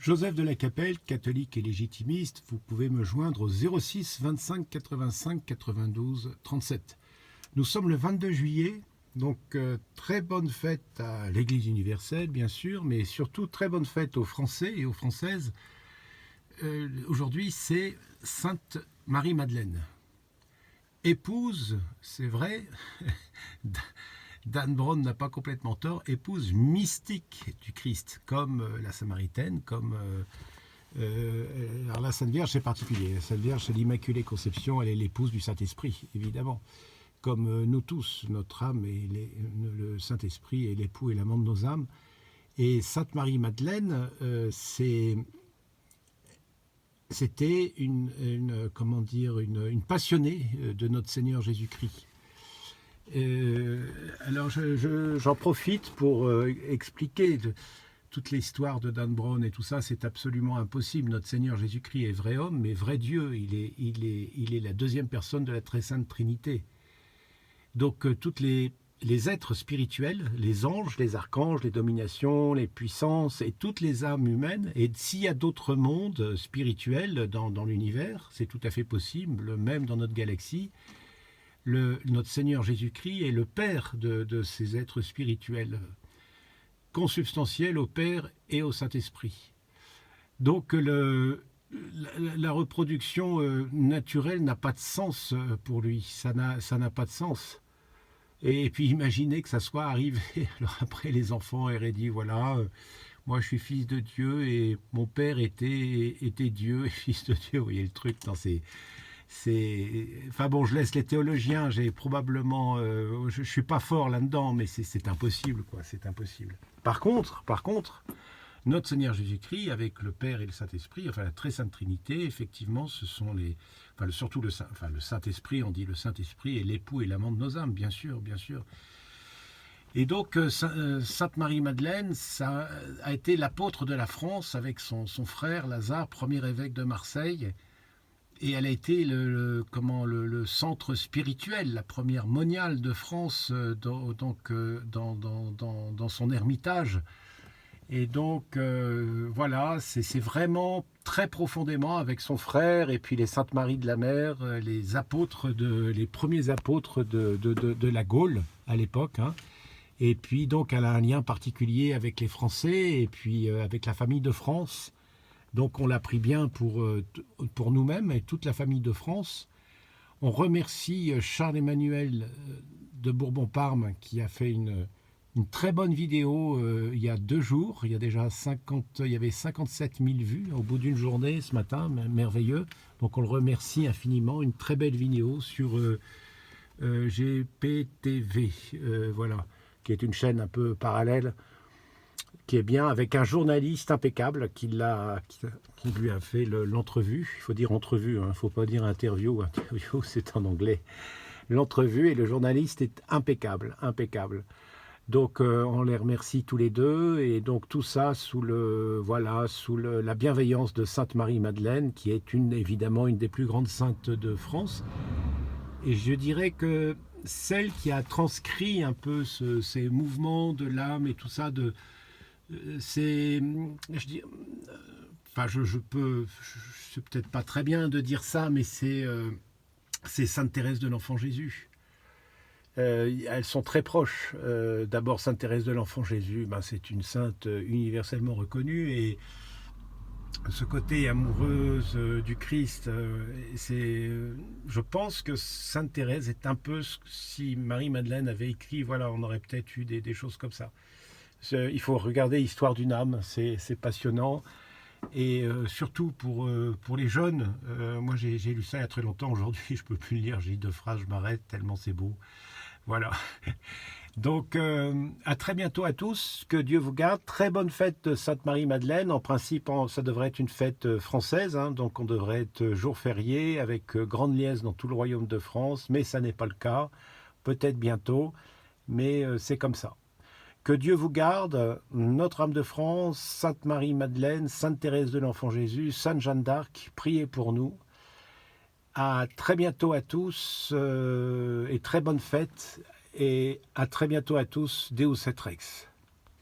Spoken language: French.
Joseph de la Capelle, catholique et légitimiste, vous pouvez me joindre au 06 25 85 92 37. Nous sommes le 22 juillet, donc très bonne fête à l'Église universelle, bien sûr, mais surtout très bonne fête aux Français et aux Françaises. Aujourd'hui, c'est Sainte Marie-Madeleine. Épouse, c'est vrai, Dan Brown n'a pas complètement tort, épouse mystique du Christ, comme la Samaritaine, comme alors la Sainte Vierge c'est particulier. La Sainte Vierge c'est l'Immaculée Conception, elle est l'épouse du Saint-Esprit, évidemment. Comme nous tous, notre âme et le Saint-Esprit est l'époux et l'amant de nos âmes. Et Sainte Marie-Madeleine, c'était une passionnée de notre Seigneur Jésus-Christ. Alors j'en profite pour expliquer toute l'histoire de Dan Brown et tout ça. C'est absolument impossible. Notre Seigneur Jésus-Christ est vrai homme, mais vrai Dieu. Il est la deuxième personne de la très sainte Trinité. Donc toutes les êtres spirituels, les anges, les archanges, les dominations, les puissances et toutes les âmes humaines, et s'il y a d'autres mondes spirituels dans l'univers, c'est tout à fait possible, même dans notre galaxie, notre Seigneur Jésus-Christ est le Père de ces êtres spirituels, consubstantiels au Père et au Saint-Esprit. Donc la reproduction naturelle n'a pas de sens pour lui, ça n'a pas de sens. Et puis imaginez que ça soit arrivé, alors après les enfants auraient dit voilà, moi je suis fils de Dieu et mon père était Dieu et fils de Dieu, vous voyez le truc, non, enfin bon, je laisse les théologiens, j'ai probablement, je suis pas fort là-dedans, mais c'est impossible, quoi, c'est impossible. Par contre, notre Seigneur Jésus-Christ, avec le Père et le Saint-Esprit, enfin la très sainte Trinité, effectivement, ce sont surtout le Saint-Esprit, on dit le Saint-Esprit est l'époux et l'amant de nos âmes, bien sûr, bien sûr. Et donc, Sainte Marie-Madeleine, ça a été l'apôtre de la France avec son frère Lazare, premier évêque de Marseille. Et elle a été le centre spirituel, la première moniale de France dans son ermitage. Et donc, voilà, c'est vraiment très profondément avec son frère et puis les Saintes Maries de la Mer, les premiers apôtres de la Gaule à l'époque. Hein. Et puis, donc, elle a un lien particulier avec les Français et puis avec la famille de France. Donc on l'a pris bien pour nous-mêmes et toute la famille de France. On remercie Charles-Emmanuel de Bourbon-Parme qui a fait une très bonne vidéo il y a 2 jours. Il y a déjà il y avait 57 000 vues au bout d'une journée ce matin, merveilleux. Donc on le remercie infiniment. Une très belle vidéo sur GPTV, voilà, qui est une chaîne un peu parallèle, qui est bien, avec un journaliste impeccable qui lui a fait l'entrevue. Il faut dire entrevue, il ne faut pas dire interview. Interview, c'est en anglais. L'entrevue, et le journaliste est impeccable, impeccable. Donc, on les remercie tous les deux. Et donc, tout ça sous la bienveillance de Sainte Marie-Madeleine, qui est évidemment une des plus grandes saintes de France. Et je dirais que celle qui a transcrit un peu ces mouvements de l'âme et tout ça, c'est peut-être pas très bien de dire ça, mais c'est Sainte Thérèse de l'Enfant Jésus. Elles sont très proches. D'abord, Sainte Thérèse de l'Enfant Jésus, c'est une sainte universellement reconnue, et ce côté amoureuse du Christ, je pense que Sainte Thérèse est un peu, si Marie-Madeleine avait écrit, voilà, on aurait peut-être eu des choses comme ça. Il faut regarder Histoire d'une âme, c'est passionnant. Et surtout pour les jeunes, moi j'ai lu ça il y a très longtemps, aujourd'hui je ne peux plus le lire, j'ai 2 phrases, je m'arrête tellement c'est beau. Voilà. Donc à très bientôt à tous, que Dieu vous garde. Très bonne fête de Sainte Marie-Madeleine. En principe, ça devrait être une fête française, hein, donc on devrait être jour férié avec grande liesse dans tout le royaume de France, mais ça n'est pas le cas. Peut-être bientôt, mais c'est comme ça. Que Dieu vous garde, Notre-Dame de France, Sainte Marie-Madeleine, Sainte Thérèse de l'Enfant Jésus, Sainte Jeanne d'Arc, priez pour nous. À très bientôt à tous et très bonne fête, et à très bientôt à tous, Deus et Rex.